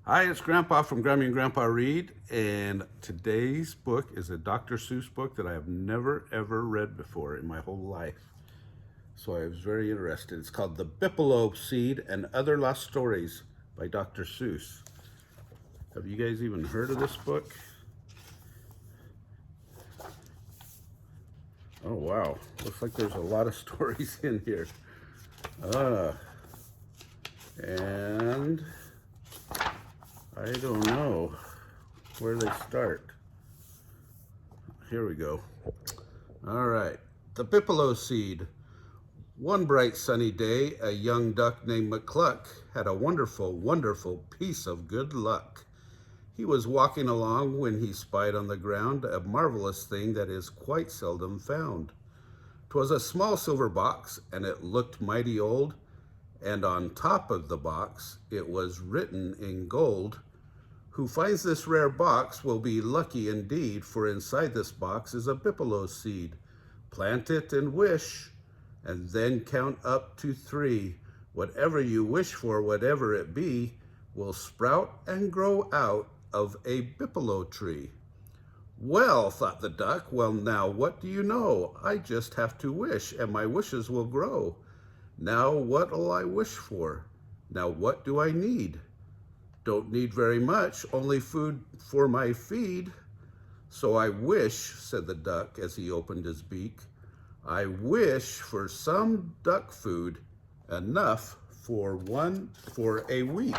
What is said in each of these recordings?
Hi, it's Grandpa from Grammy and Grandpa Read, and today's book is a Dr. Seuss book that I have never ever read before in my whole life. So I was very interested. It's called The Bippolo Seed and Other Lost Stories by Dr. Seuss. Have you guys even heard of this book? Oh wow, looks like there's a lot of stories in here. And I don't know where they start. Here we go. All right. The Bippolo Seed. One bright sunny day, a young duck named McCluck had a wonderful, wonderful piece of good luck. He was walking along when he spied on the ground a marvelous thing that is quite seldom found. 'Twas a small silver box, and it looked mighty old, and on top of the box it was written in gold, "Who finds this rare box will be lucky indeed, for inside this box is a Bippolo seed. Plant it and wish, and then count up to 3. Whatever you wish for, whatever it be, will sprout and grow out of a Bippolo tree." "Well," thought the duck, "well now what do you know? I just have to wish, and my wishes will grow. Now what'll I wish for? Now what do I need? Don't need very much, only food for my feed. So I wish," said the duck as he opened his beak, "I wish for some duck food, enough for a week."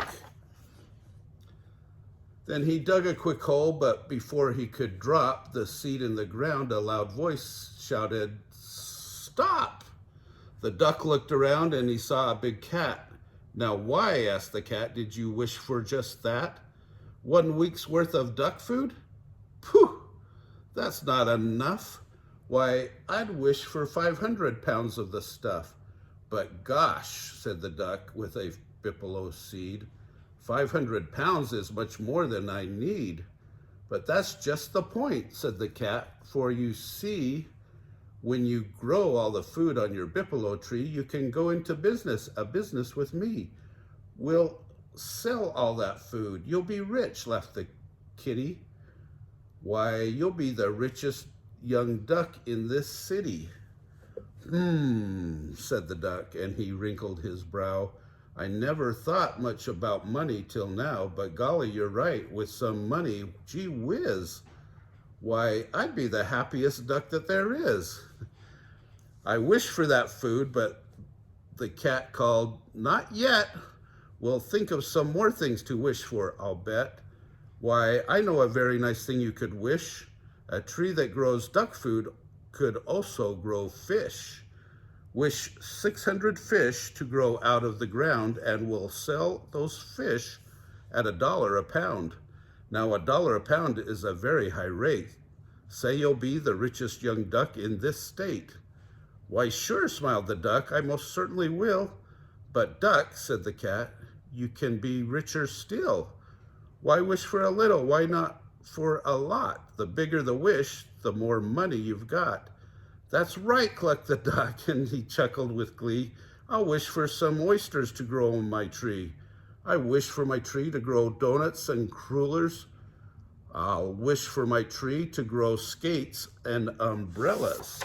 Then he dug a quick hole, but before he could drop the seed in the ground, a loud voice shouted, "Stop!" The duck looked around and he saw a big cat. "Now why," asked the cat, "did you wish for just that? 1 week's worth of duck food? Pooh, that's not enough. Why, I'd wish for 500 pounds of the stuff." "But gosh," said the duck with a Bippolo seed, 500 pounds is much more than I need." "But that's just the point," said the cat, "for you see, when you grow all the food on your Bippolo tree, you can go into a business with me. We'll sell all that food. You'll be rich," laughed the kitty. "Why, you'll be the richest young duck in this city." Said the duck, and he wrinkled his brow. "I never thought much about money till now, but golly, you're right, with some money, gee whiz. Why, I'd be the happiest duck that there is." "I wish for that food," but the cat called, "Not yet. We'll think of some more things to wish for, I'll bet. Why, I know a very nice thing you could wish. A tree that grows duck food could also grow fish. Wish 600 fish to grow out of the ground, and we'll sell those fish at $1 a pound. Now $1 a pound is a very high rate. Say you'll be the richest young duck in this state." "Why, sure," smiled the duck, "I most certainly will." "But duck," said the cat, "you can be richer still. Why wish for a little? Why not for a lot? The bigger the wish, the more money you've got." "That's right," clucked the duck, and he chuckled with glee. "I'll wish for some oysters to grow on my tree. I wish for my tree to grow donuts and crullers. I'll wish for my tree to grow skates and umbrellas."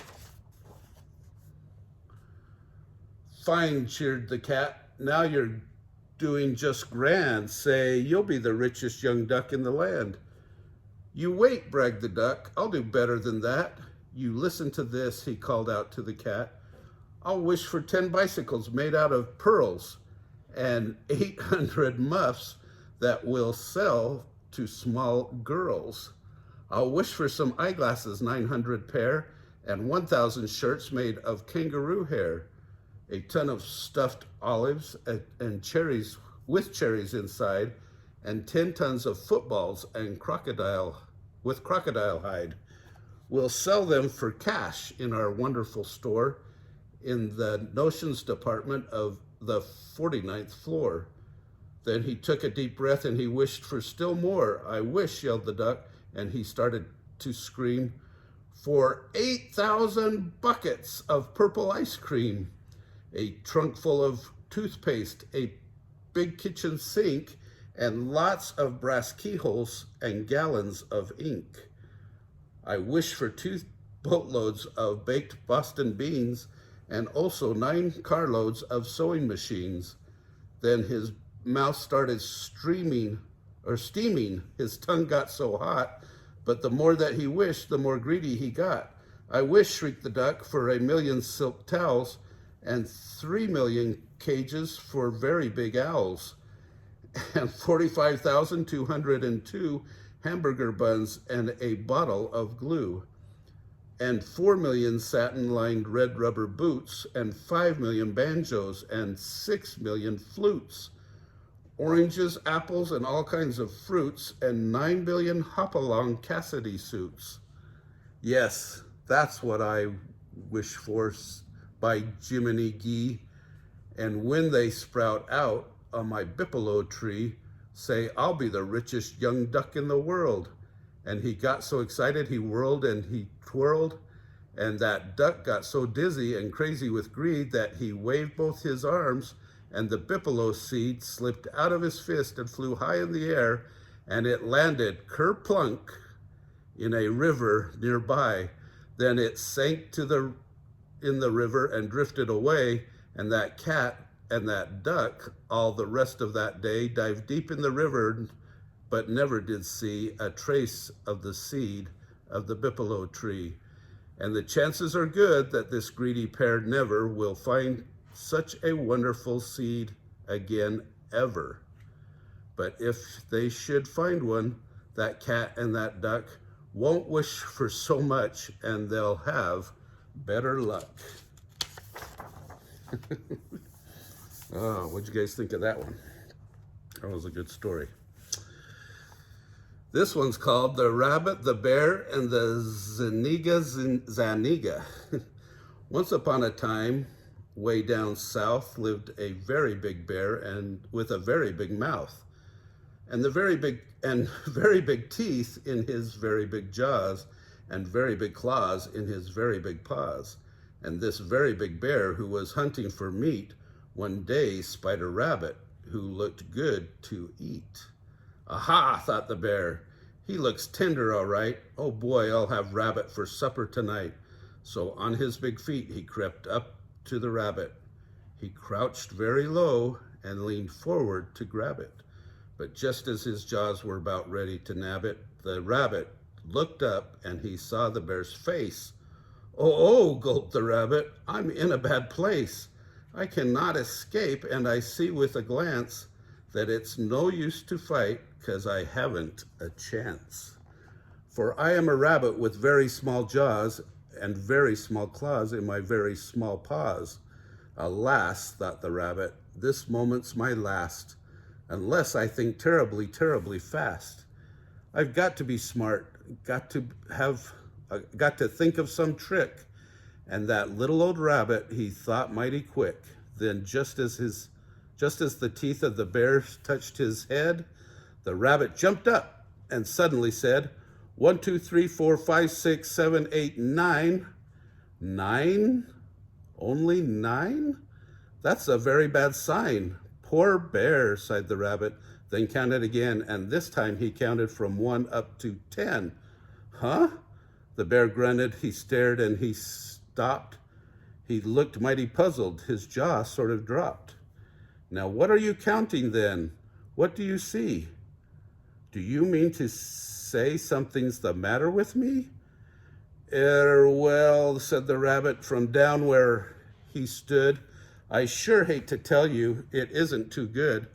"Fine," cheered the cat. "Now you're doing just grand. Say, you'll be the richest young duck in the land." "You wait," bragged the duck. "I'll do better than that. You listen to this," he called out to the cat. "I'll wish for 10 bicycles made out of pearls and 800 muffs that will sell to small girls. I'll wish for some eyeglasses, 900 pair, and 1,000 shirts made of kangaroo hair, a ton of stuffed olives and cherries with cherries inside, and 10 tons of footballs and crocodile hide. We'll sell them for cash in our wonderful store in the notions department of the 49th floor." Then he took a deep breath and he wished for still more. "I wish," yelled the duck, and he started to scream, "for 8,000 buckets of purple ice cream, a trunk full of toothpaste, a big kitchen sink, and lots of brass keyholes and gallons of ink. I wish for 2 boatloads of baked Boston beans and also 9 carloads of sewing machines. Then his mouth started steaming. His tongue got so hot, but the more that he wished, the more greedy he got. I wish, shrieked the duck, for 1,000,000 silk towels and 3,000,000 cages for very big owls, and 45,202 hamburger buns and a bottle of glue, and 4,000,000 satin-lined red rubber boots, and 5,000,000 banjos, and 6,000,000 flutes, oranges, apples, and all kinds of fruits, and 9,000,000,000 hop-along Cassidy suits. Yes, that's what I wish for, by Jiminy Gee. And when they sprout out on my Bippolo tree, say, I'll be the richest young duck in the world. And he got so excited, he whirled and he twirled, and that duck got so dizzy and crazy with greed that he waved both his arms, and the Bippolo seed slipped out of his fist and flew high in the air, and it landed kerplunk in a river nearby. Then it sank in the river and drifted away, and that cat and that duck all the rest of that day dived deep in the river, but never did see a trace of the seed of the Bippolo tree. And the chances are good that this greedy pair never will find such a wonderful seed again, ever. But if they should find one, that cat and that duck won't wish for so much, and they'll have better luck. Oh, what'd you guys think of that one? That was a good story. This one's called The Rabbit, the Bear, and the Zaniga. Once upon a time, way down south, lived a very big bear and with a very big mouth, and very big teeth in his very big jaws, and very big claws in his very big paws. And this very big bear, who was hunting for meat, one day spied a rabbit who looked good to eat. Aha, thought the bear, he looks tender all right. Oh boy, I'll have rabbit for supper tonight. So on his big feet, he crept up to the rabbit. He crouched very low and leaned forward to grab it. But just as his jaws were about ready to nab it, the rabbit looked up and he saw the bear's face. Oh, gulped the rabbit, I'm in a bad place. I cannot escape, and I see with a glance that it's no use to fight, 'cause I haven't a chance. For I am a rabbit with very small jaws and very small claws in my very small paws. Alas, thought the rabbit, this moment's my last, unless I think terribly, terribly fast. I've got to be smart, got to think of some trick. And that little old rabbit, he thought mighty quick. Then just as the teeth of the bear touched his head, the rabbit jumped up and suddenly said, 1, 2, 3, 4, 5, 6, 7, 8, 9. 9? Only 9? That's a very bad sign. Poor bear, sighed the rabbit, then counted again, and this time he counted from 1 up to 10. Huh? The bear grunted, he stared, and he stopped. He looked mighty puzzled. His jaw sort of dropped. Now, what are you counting then? What do you see? Do you mean to say something's the matter with me? Well, said the rabbit from down where he stood, I sure hate to tell you, it isn't too good.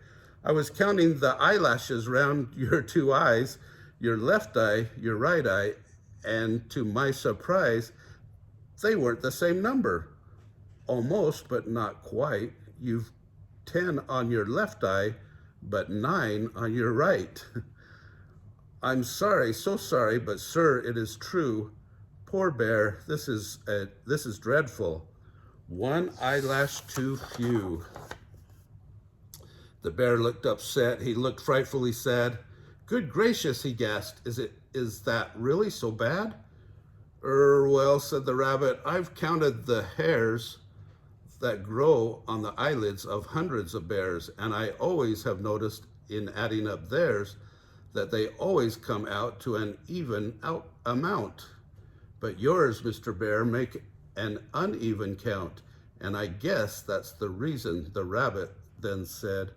I was counting the eyelashes round your 2 eyes, your left eye, your right eye, and to my surprise, they weren't the same number. Almost, but not quite. You've 10 on your left eye, but 9 on your right. I'm sorry, so sorry, but sir, it is true. Poor bear, this is dreadful. 1 eyelash too few. The bear looked upset. He looked frightfully sad. Good gracious, he gasped. Is that really so bad? Well, said the rabbit, I've counted the hairs that grow on the eyelids of hundreds of bears, and I always have noticed in adding up theirs, that they always come out to an even out amount. But yours, Mr. Bear, make an uneven count, and I guess that's the reason, the rabbit then said.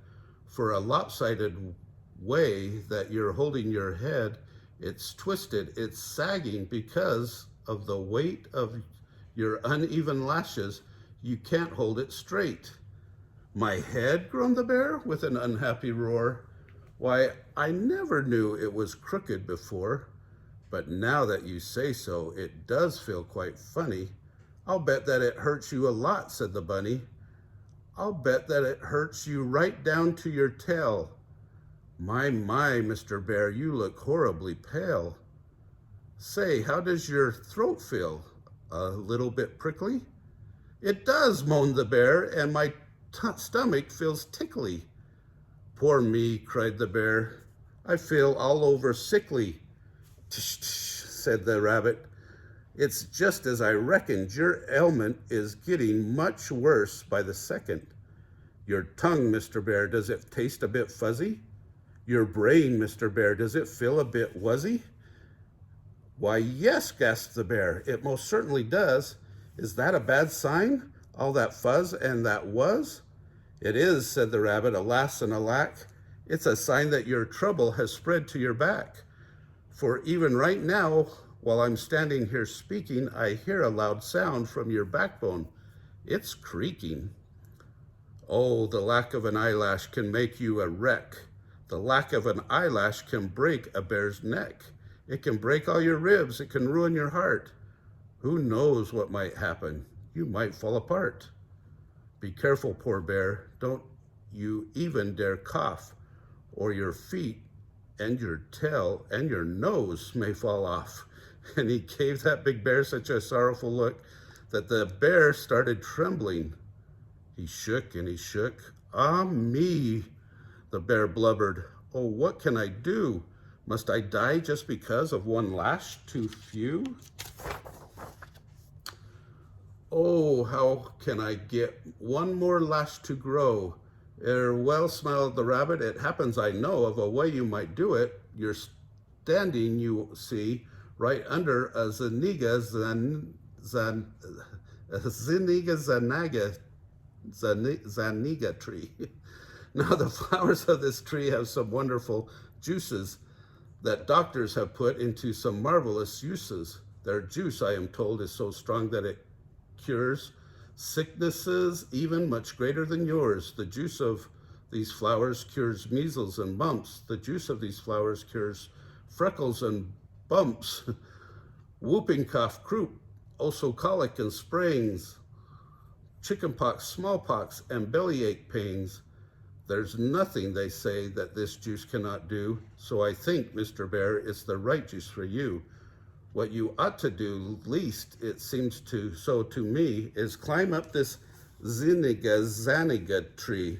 For a lopsided way that you're holding your head, it's twisted, it's sagging because of the weight of your uneven lashes. You can't hold it straight. My head, groaned the bear with an unhappy roar. Why, I never knew it was crooked before, but now that you say so, it does feel quite funny. I'll bet that it hurts you a lot, said the bunny. I'll bet that it hurts you right down to your tail. My, Mr. Bear, you look horribly pale. Say, how does your throat feel? A little bit prickly? It does, moaned the bear, and my stomach feels tickly. Poor me, cried the bear. I feel all over sickly. Tsh, tsh, said the rabbit. It's just as I reckoned. Your ailment is getting much worse by the second. Your tongue, Mr. Bear, does it taste a bit fuzzy? Your brain, Mr. Bear, does it feel a bit wuzzy? Why, yes, gasped the bear, it most certainly does. Is that a bad sign, all that fuzz and that wuzz? It is, said the rabbit, alas and alack. It's a sign that your trouble has spread to your back. For even right now, while I'm standing here speaking, I hear a loud sound from your backbone. It's creaking. Oh, the lack of an eyelash can make you a wreck. The lack of an eyelash can break a bear's neck. It can break all your ribs. It can ruin your heart. Who knows what might happen? You might fall apart. Be careful, poor bear. Don't you even dare cough, or your feet and your tail and your nose may fall off. And he gave that big bear such a sorrowful look that the bear started trembling. He shook and he shook. Ah me, the bear blubbered. Oh, what can I do? Must I die just because of one lash too few? Oh, how can I get one more lash to grow? Well, smiled the rabbit, it happens I know of a way you might do it. You're standing, you see, right under a zaniga zaniga tree. Now the flowers of this tree have some wonderful juices that doctors have put into some marvelous uses. Their juice, I am told, is so strong that it cures sicknesses even much greater than yours. The juice of these flowers cures measles and mumps. The juice of these flowers cures freckles and bumps, whooping cough, croup, also colic and sprains, chickenpox, smallpox, and bellyache pains. There's nothing, they say, that this juice cannot do. So I think, Mr. Bear, it's the right juice for you. What you ought to do, least it seems to me, is climb up this zaniga tree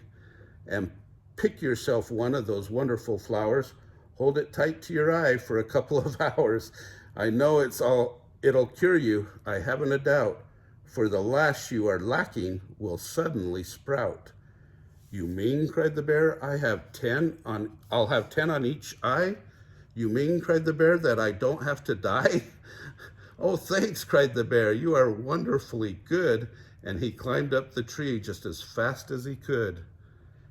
and pick yourself one of those wonderful flowers. Hold it tight to your eye for a couple of hours. I know it'll cure you, I haven't a doubt, for the lash you are lacking will suddenly sprout. You mean, cried the bear, I'll have 10 on each eye? You mean, cried the bear, that I don't have to die? Oh, thanks, cried the bear, you are wonderfully good. And he climbed up the tree just as fast as he could.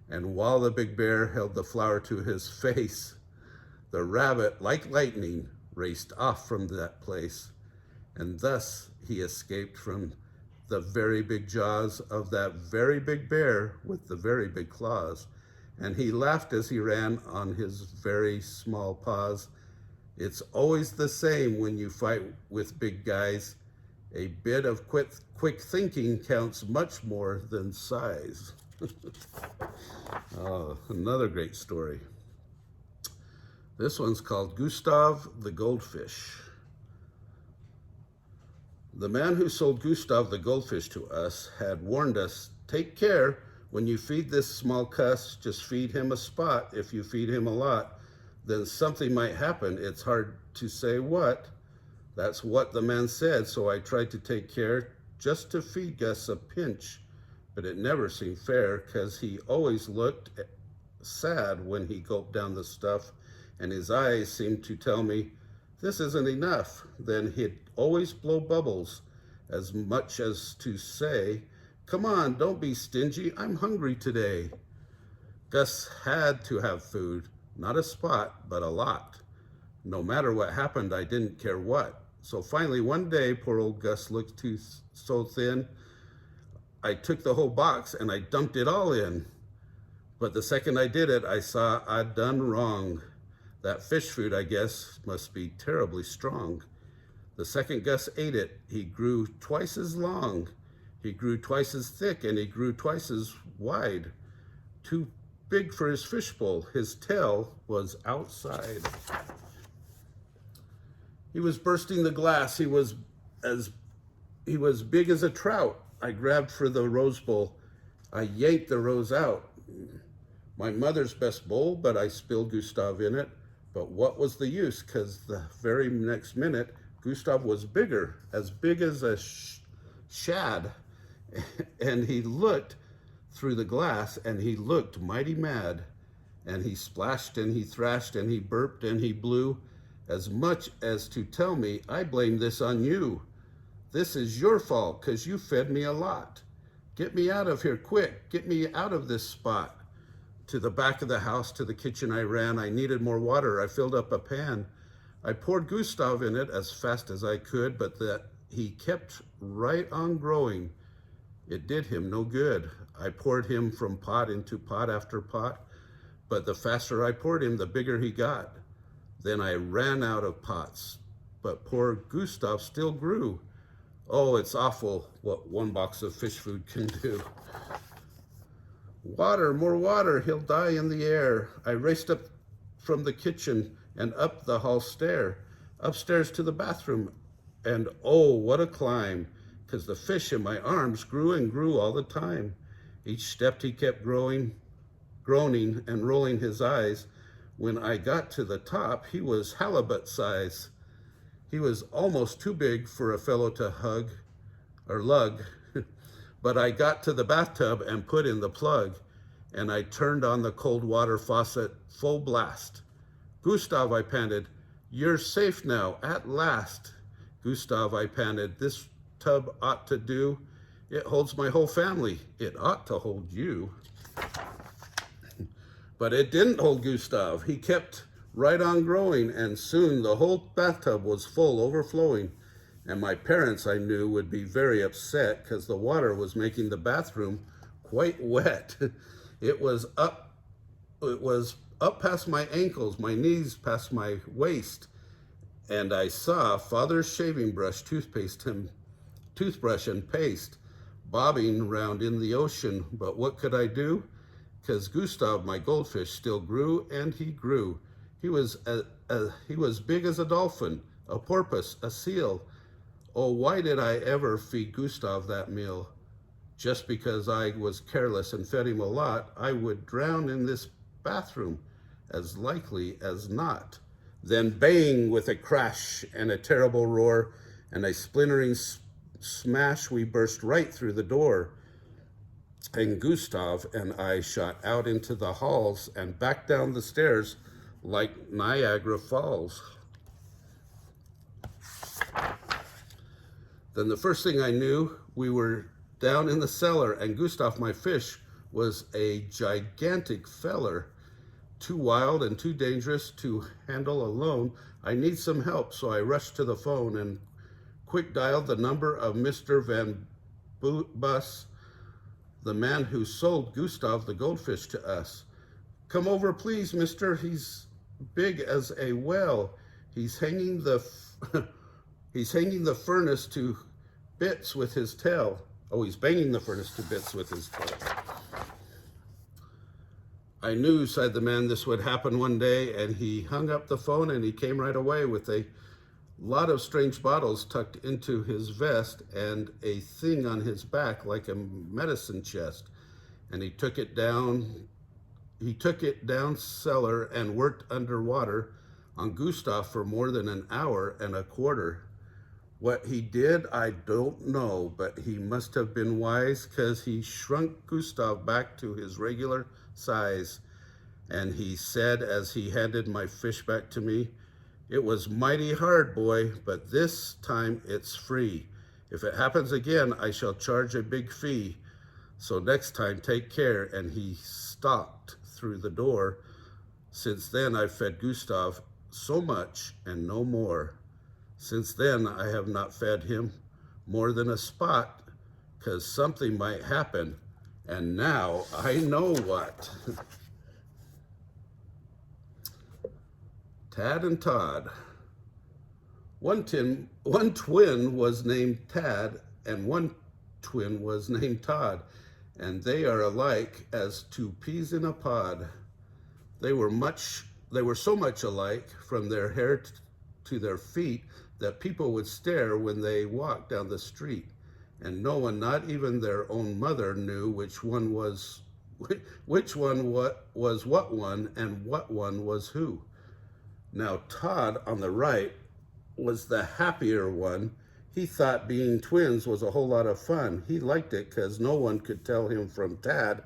And while the big bear held the flower to his face, the rabbit, like lightning, raced off from that place. And thus he escaped from the very big jaws of that very big bear with the very big claws. And he laughed as he ran on his very small paws. It's always the same when you fight with big guys. A bit of quick thinking counts much more than size. Oh, another great story. This one's called Gustav the Goldfish. The man who sold Gustav the goldfish to us had warned us, take care when you feed this small cuss, just feed him a spot. If you feed him a lot, then something might happen. It's hard to say what. That's what the man said, so I tried to take care just to feed Gus a pinch, but it never seemed fair, 'cause he always looked sad when he gulped down the stuff, and his eyes seemed to tell me, this isn't enough. Then he'd always blow bubbles, as much as to say, come on, don't be stingy, I'm hungry today. Gus had to have food, not a spot, but a lot. No matter what happened, I didn't care what. So finally one day, poor old Gus looked so thin, I took the whole box and I dumped it all in. But the second I did it, I saw I'd done wrong. That fish food, I guess, must be terribly strong. The second Gus ate it, he grew twice as long. He grew twice as thick and he grew twice as wide. Too big for his fishbowl. His tail was outside. He was bursting the glass. He was big as a trout. I grabbed for the rose bowl. I yanked the rose out. My mother's best bowl, but I spilled Gustav in it. But what was the use? Because the very next minute, Gustav was bigger, as big as a shad. And he looked through the glass and he looked mighty mad. And he splashed and he thrashed and he burped and he blew, as much as to tell me, I blame this on you. This is your fault, 'cause you fed me a lot. Get me out of here quick. Get me out of this spot. To the back of the house, to the kitchen I ran. I needed more water. I filled up a pan. I poured Gustav in it as fast as I could, but that he kept right on growing. It did him no good. I poured him from pot into pot after pot, but the faster I poured him, the bigger he got. Then I ran out of pots, but poor Gustav still grew. Oh, it's awful what one box of fish food can do. Water, more water, he'll die in the air. I raced up from the kitchen and up the hall stair, upstairs to the bathroom, and oh, what a climb, 'cause the fish in my arms grew and grew all the time. Each step he kept groaning and rolling his eyes. When I got to the top, he was halibut size. He was almost too big for a fellow to hug or lug. But I got to the bathtub and put in the plug, and I turned on the cold water faucet full blast. Gustav, I panted, you're safe now, at last. Gustav, I panted, this tub ought to do. It holds my whole family. It ought to hold you. But it didn't hold Gustav. He kept right on growing, and soon the whole bathtub was full, overflowing. And my parents, I knew, would be very upset because the water was making the bathroom quite wet. It was up past my ankles, my knees past my waist. And I saw Father's shaving brush, toothbrush and paste bobbing round in the ocean. But what could I do? Because Gustav, my goldfish, still grew and he grew. He was big as a dolphin, a porpoise, a seal. Oh, why did I ever feed Gustav that meal? Just because I was careless and fed him a lot, I would drown in this bathroom, as likely as not. Then bang, with a crash and a terrible roar and a splintering smash, we burst right through the door. And Gustav and I shot out into the halls and back down the stairs like Niagara Falls. Then the first thing I knew, we were down in the cellar, and Gustav, my fish, was a gigantic feller. Too wild and too dangerous to handle alone. I need some help, so I rushed to the phone and quick dialed the number of Mr. Van Bus, the man who sold Gustav the goldfish to us. Come over, please, mister. He's big as a whale. He's hanging the furnace to bits with his tail. Oh, he's banging the furnace to bits with his tail. I knew, sighed the man, this would happen one day, and he hung up the phone and he came right away with a lot of strange bottles tucked into his vest and a thing on his back like a medicine chest. And he took it down cellar and worked underwater on Gustav for more than an hour and a quarter. What he did, I don't know, but he must have been wise, because he shrunk Gustav back to his regular size. And he said as he handed my fish back to me, "It was mighty hard, boy, but this time it's free. If it happens again, I shall charge a big fee. So next time, take care." And he stalked through the door. Since then, I've fed Gustav so much and no more. Since then, I have not fed him more than a spot, 'cause something might happen, and now I know what. Tad and Todd. One twin was named Tad, and one twin was named Todd, and they are alike as two peas in a pod. They were so much alike from their hair to their feet that people would stare when they walked down the street, and no one, not even their own mother, knew which one was what one and what one was who. Now Todd on the right was the happier one. He thought being twins was a whole lot of fun. He liked it because no one could tell him from Tad.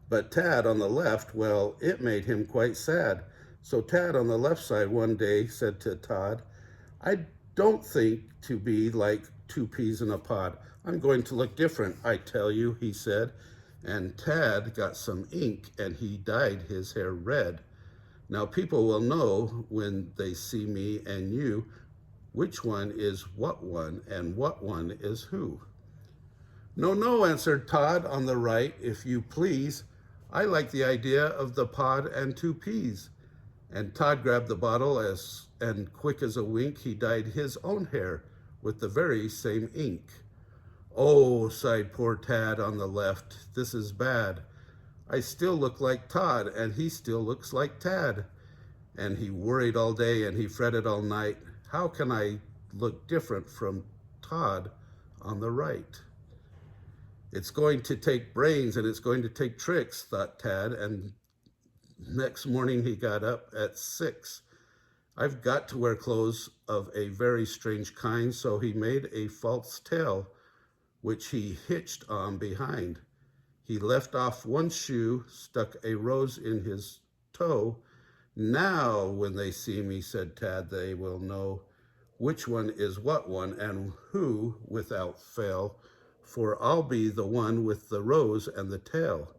But Tad on the left, well, it made him quite sad. So Tad on the left side one day said to Todd, "I don't think to be like two peas in a pod. I'm going to look different, I tell you," he said. And Tad got some ink and he dyed his hair red. Now people will know when they see me and you which one is what one and what one is who. "No, no," answered Todd on the right, "if you please. I like the idea of the pod and two peas." And Todd grabbed the bottle and quick as a wink, he dyed his own hair with the very same ink. "Oh," sighed poor Tad on the left, "this is bad. I still look like Todd and he still looks like Tad." And he worried all day and he fretted all night. How can I look different from Todd on the right? It's going to take brains and it's going to take tricks, thought Tad, and next morning he got up at 6. I've got to wear clothes of a very strange kind, so he made a false tail, which he hitched on behind. He left off one shoe, stuck a rose in his toe. "Now, when they see me," said Tad, "they will know which one is what one and who without fail, for I'll be the one with the rose and the tail.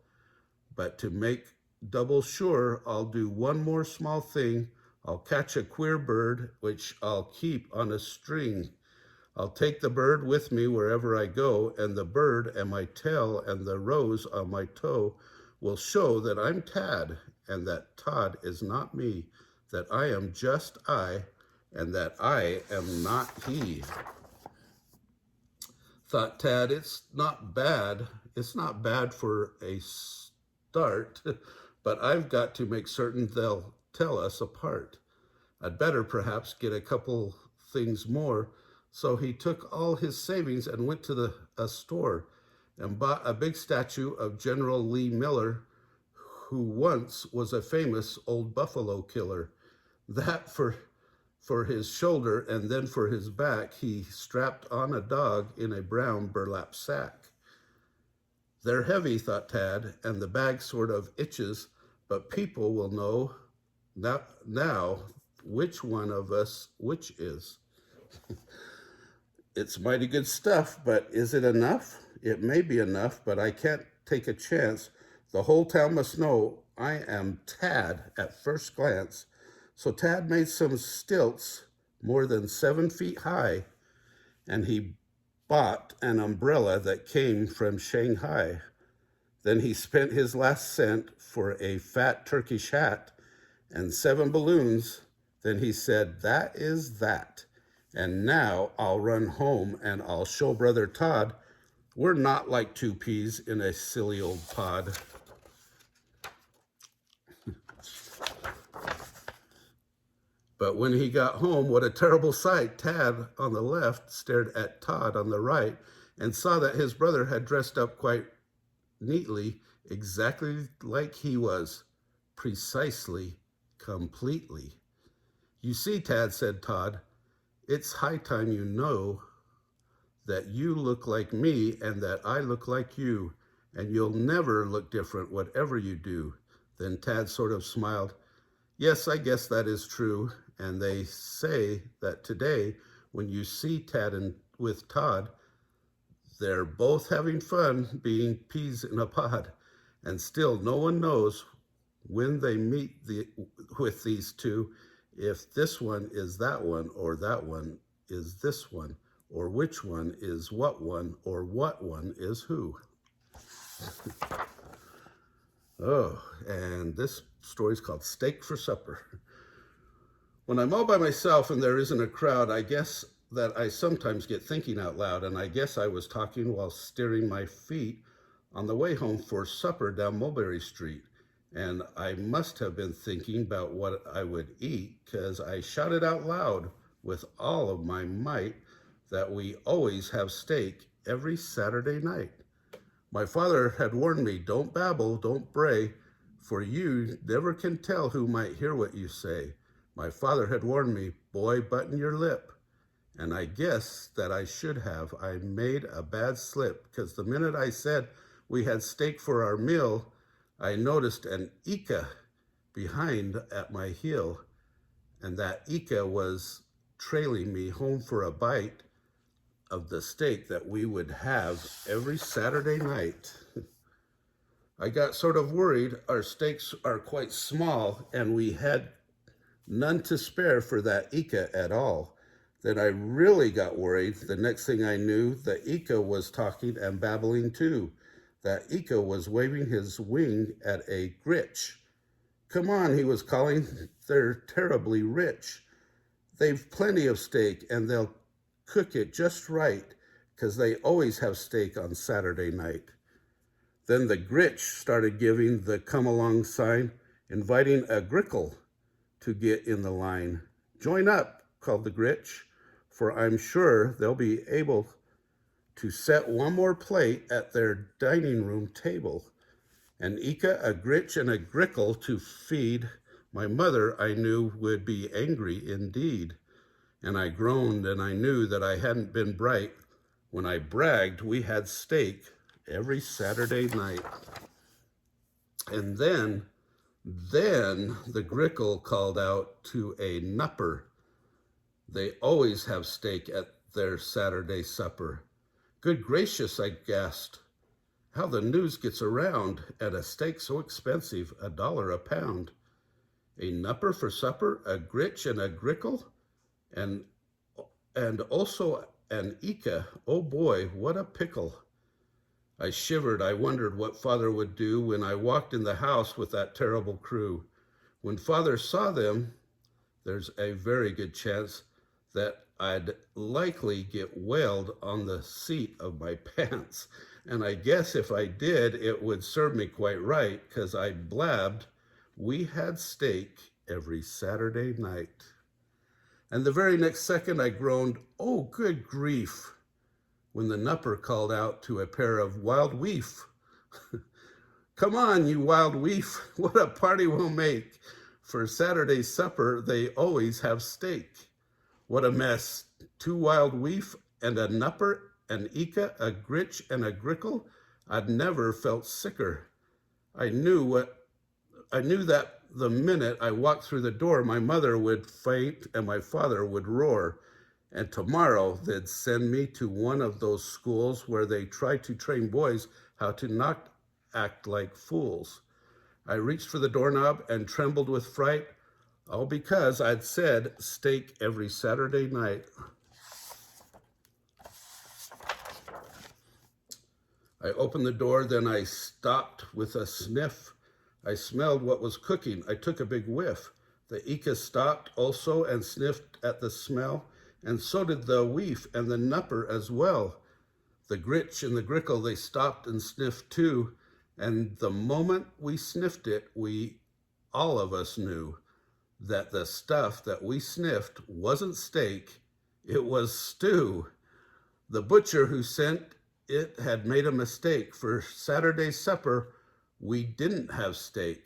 But to make double sure, I'll do one more small thing. I'll catch a queer bird, which I'll keep on a string. I'll take the bird with me wherever I go, and the bird and my tail and the rose on my toe will show that I'm Tad, and that Todd is not me, that I am just I, and that I am not he." Thought Tad, it's not bad. It's not bad for a start, but I've got to make certain they'll tell us apart. I'd better perhaps get a couple things more. So he took all his savings and went to a store and bought a big statue of General Lee Miller, who once was a famous old buffalo killer. That for his shoulder, and then for his back, he strapped on a dog in a brown burlap sack. "They're heavy," thought Tad, "and the bag sort of itches, but people will know now which one of us which is." It's mighty good stuff, but is it enough? It may be enough, but I can't take a chance. The whole town must know I am Tad at first glance. So Tad made some stilts more than 7 feet high, and he bought an umbrella that came from Shanghai. Then he spent his last cent for a fat Turkish hat and 7 balloons. Then he said, "That is that. And now I'll run home and I'll show Brother Todd we're not like two peas in a silly old pod." But when he got home, what a terrible sight. Tad on the left stared at Todd on the right and saw that his brother had dressed up quite neatly, exactly like he was, precisely, completely. "You see, Tad," said Todd, "it's high time you know that you look like me and that I look like you, and you'll never look different whatever you do. Then Tad sort of smiled. Yes, I guess that is true. And they say that today, when you see Tad with Todd, they're both having fun being peas in a pod. And still, no one knows when they meet with these two if this one is that one, or that one is this one, or which one is what one, or what one is who. Oh, and this story is called Steak for Supper. When I'm all by myself and there isn't a crowd, I guess that I sometimes get thinking out loud, and I guess I was talking while steering my feet on the way home for supper down Mulberry Street. And I must have been thinking about what I would eat, because I shouted out loud with all of my might that we always have steak every Saturday night. My father had warned me, don't babble, don't bray, for you never can tell who might hear what you say. My father had warned me, boy, button your lip. And I guess that I should have. I made a bad slip, because the minute I said we had steak for our meal, I noticed an Ika behind at my heel, and that Ika was trailing me home for a bite of the steak that we would have every Saturday night. I got sort of worried. Our steaks are quite small, and we had none to spare for that Ika at all. Then I really got worried. The next thing I knew, the Ika was talking and babbling too. That Ika was waving his wing at a gritch. Come on, he was calling. They're terribly rich. They've plenty of steak, and they'll cook it just right, 'cause they always have steak on Saturday night. Then the gritch started giving the come along sign, inviting a grickle to get in the line. Join up, called the gritch, for I'm sure they'll be able to set one more plate at their dining room table. An Ika, a gritch, and a grickle to feed my mother, I knew would be angry indeed. And I groaned, and I knew that I hadn't been bright when I bragged we had steak every Saturday night. And then the grickle called out to a nupper. They always have steak at their Saturday supper. Good gracious, I gasped. How the news gets around, and a steak so expensive, $1 a pound. A nupper for supper, a gritch and a grickle, and also an Ika. Oh boy, what a pickle. I shivered. I wondered what Father would do when I walked in the house with that terrible crew. When Father saw them, there's a very good chance that I'd likely get whaled on the seat of my pants. And I guess if I did, it would serve me quite right, because I blabbed, we had steak every Saturday night. And the very next second I groaned, oh, good grief, when the nupper called out to a pair of wild weef. Come on, you wild weef, what a party we'll make. For Saturday supper, they always have steak. What a mess. 2 wild weef and a nupper, an Ika, a gritch, and a grickle. I'd never felt sicker. I knew that the minute I walked through the door, my mother would faint and my father would roar. And tomorrow they'd send me to one of those schools where they try to train boys how to not act like fools. I reached for the doorknob and trembled with fright, all because I'd said steak every Saturday night. I opened the door, then I stopped with a sniff. I smelled what was cooking. I took a big whiff. The Ika stopped also and sniffed at the smell, and so did the weef and the nupper as well. The gritch and the grickle, they stopped and sniffed too, and the moment we sniffed it, all of us knew that the stuff that we sniffed wasn't steak, it was stew. The butcher who sent it had made a mistake. For Saturday supper, we didn't have steak.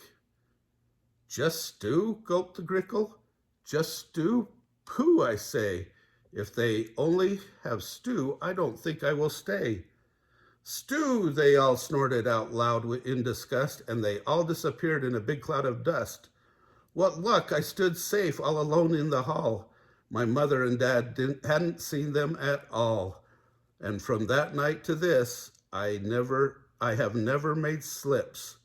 Just stew, gulped the grickle. Just stew? Pooh, I say. If they only have stew, I don't think I will stay. Stew, they all snorted out loud in disgust, and they all disappeared in a big cloud of dust. What luck! I stood safe all alone in the hall. My mother and dad hadn't seen them at all. And from that night to this, I have never made slips.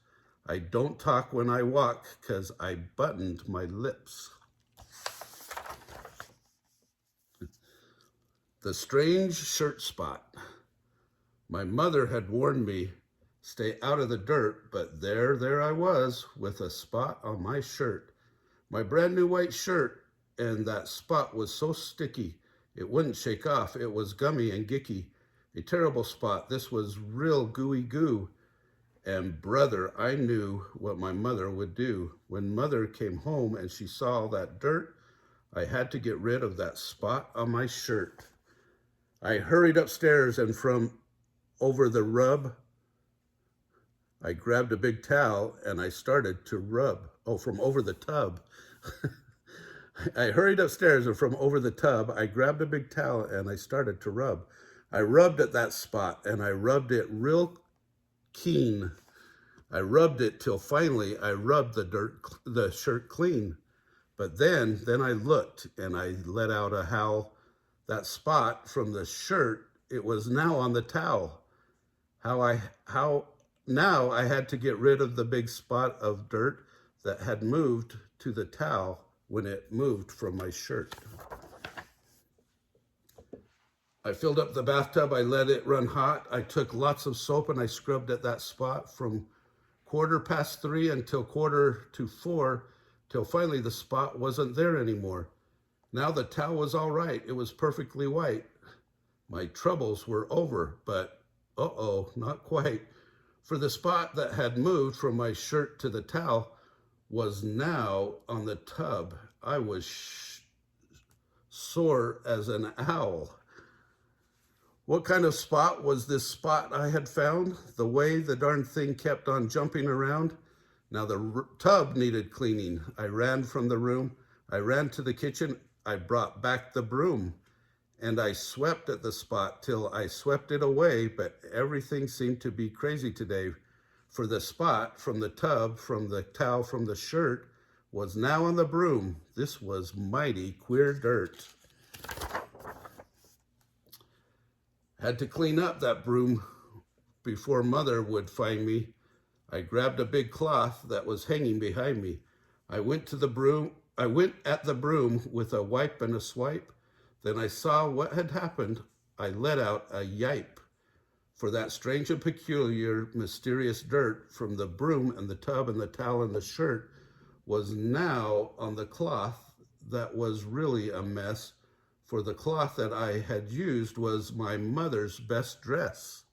I don't talk when I walk, 'cause I buttoned my lips. The strange shirt spot. My mother had warned me, stay out of the dirt, but there I was with a spot on my shirt. My brand new white shirt, and that spot was so sticky, it wouldn't shake off. It was gummy and gicky. A terrible spot. This was real gooey goo. And brother, I knew what my mother would do. When mother came home and she saw all that dirt, I had to get rid of that spot on my shirt. I hurried upstairs, and from over the rub, I grabbed a big towel and I started to rub. Oh, from over the tub. I hurried upstairs, and from over the tub, I grabbed a big towel and I started to rub. I rubbed at that spot, and I rubbed it real keen. I rubbed it till finally I rubbed the shirt clean. But then I looked and I let out a howl. That spot from the shirt, it was now on the towel. How now I had to get rid of the big spot of dirt that had moved to the towel when it moved from my shirt. I filled up the bathtub, I let it run hot. I took lots of soap and I scrubbed at that spot from 3:15 until 4:45, till finally the spot wasn't there anymore. Now the towel was all right. It was perfectly white. My troubles were over, but uh-oh, not quite. For the spot that had moved from my shirt to the towel was now on the tub. I was sore as an owl. What kind of spot was this spot I had found? The way the darn thing kept on jumping around. Now the tub needed cleaning. I ran from the room. I ran to the kitchen. I brought back the broom, and I swept at the spot till I swept it away, but everything seemed to be crazy today. For the spot from the tub, from the towel, from the shirt, was now on the broom. This was mighty queer dirt. Had to clean up that broom before mother would find me. I grabbed a big cloth that was hanging behind me. I went at the broom with a wipe and a swipe. Then I saw what had happened. I let out a yipe. For that strange and peculiar, mysterious dirt from the broom and the tub and the towel and the shirt was now on the cloth that was really a mess. For the cloth that I had used was my mother's best dress.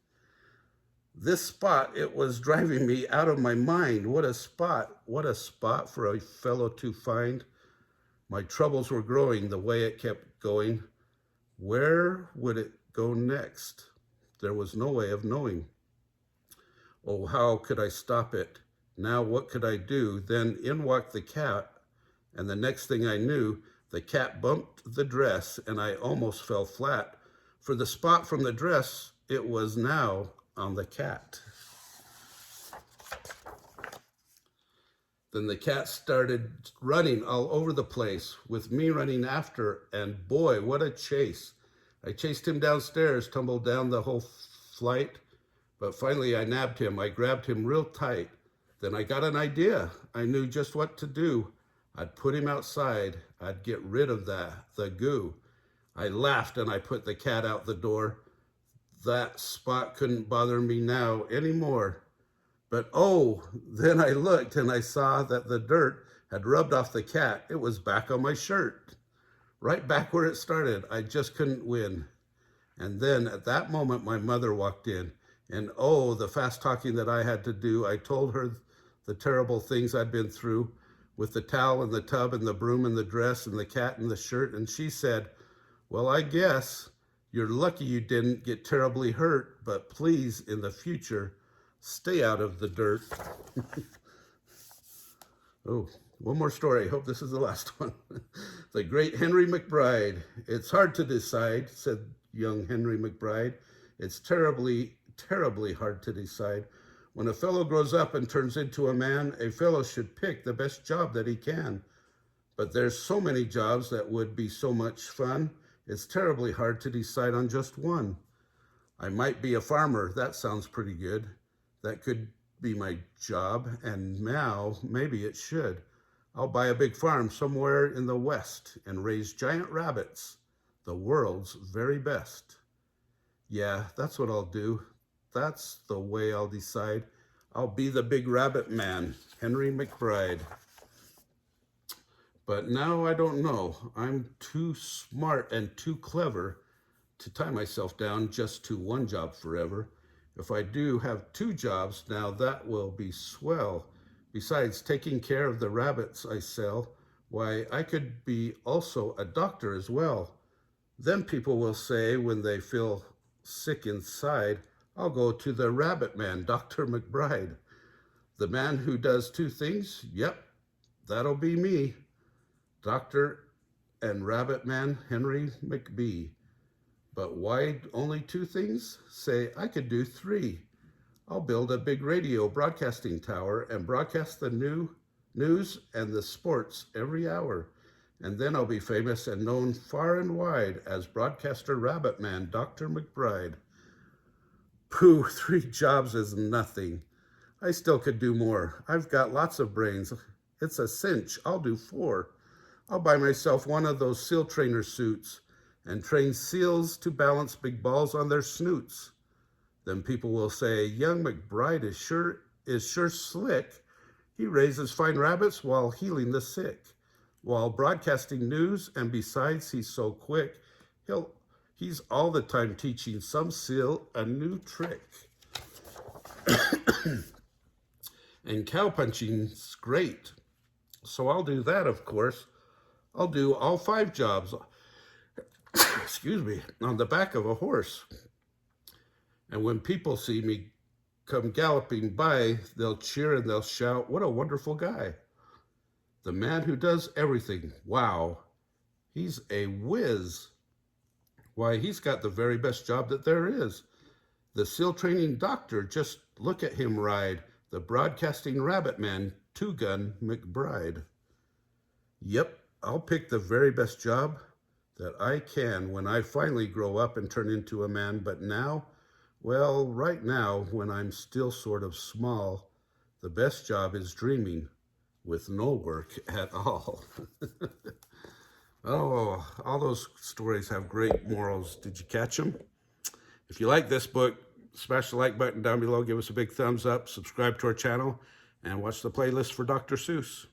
This spot, it was driving me out of my mind. What a spot for a fellow to find. My troubles were growing the way it kept going. Where would it go next? There was no way of knowing. Oh, how could I stop it? Now what could I do? Then in walked the cat, and the next thing I knew, the cat bumped the dress, and I almost fell flat. For the spot from the dress, it was now on the cat. Then the cat started running all over the place, with me running after, and boy, what a chase. I chased him downstairs, tumbled down the whole flight, but finally I nabbed him. I grabbed him real tight. Then I got an idea. I knew just what to do. I'd put him outside. I'd get rid of the goo. I laughed and I put the cat out the door. That spot couldn't bother me now anymore. But oh, then I looked and I saw that the dirt had rubbed off the cat. It was back on my shirt, right back where it started. I just couldn't win. And then at that moment, my mother walked in. And oh, the fast talking that I had to do. I told her the terrible things I'd been through with the towel and the tub and the broom and the dress and the cat and the shirt. And she said, well, I guess you're lucky you didn't get terribly hurt, but please, in the future, stay out of the dirt. Oh, one more story. Hope this is the last one. The great Henry McBride. It's hard to decide, said young Henry McBride. It's terribly hard to decide. When a fellow grows up and turns into a man, a fellow should pick the best job that he can. But there's so many jobs that would be so much fun, it's terribly hard to decide on just one. I might be a farmer, that sounds pretty good. That could be my job, and now maybe it should. I'll buy a big farm somewhere in the West and raise giant rabbits, the world's very best. Yeah, that's what I'll do. That's the way I'll decide. I'll be the big rabbit man, Henry McBride. But now I don't know. I'm too smart and too clever to tie myself down just to one job forever. If I do have two jobs, now that will be swell. Besides taking care of the rabbits I sell, why, I could be also a doctor as well. Then people will say when they feel sick inside, I'll go to the rabbit man, Dr. McBride. The man who does two things? Yep, that'll be me. Doctor and rabbit man Henry McBee. But why only two things? Say, I could do three. I'll build a big radio broadcasting tower and broadcast the news and the sports every hour. And then I'll be famous and known far and wide as broadcaster rabbit man Dr. McBride. Pooh, 3 jobs is nothing. I still could do more. I've got lots of brains. It's a cinch. I'll do 4. I'll buy myself one of those seal trainer suits and train seals to balance big balls on their snoots. Then people will say, young McBride is sure slick. He raises fine rabbits while healing the sick, while broadcasting news, and besides he's so quick, he's all the time teaching some seal a new trick. And cow punching's great. So I'll do that, of course. I'll do all 5 jobs, excuse me, on the back of a horse. And when people see me come galloping by, they'll cheer and they'll shout, what a wonderful guy. The man who does everything. Wow, he's a whiz. Why, he's got the very best job that there is. The seal training doctor, just look at him ride. The broadcasting rabbit man, 2-gun McBride. Yep, I'll pick the very best job that I can when I finally grow up and turn into a man. But now, well, right now, when I'm still sort of small, the best job is dreaming with no work at all. Oh, all those stories have great morals. Did you catch them? If you like this book, smash the like button down below, give us a big thumbs up, subscribe to our channel, and watch the playlist for Dr. Seuss.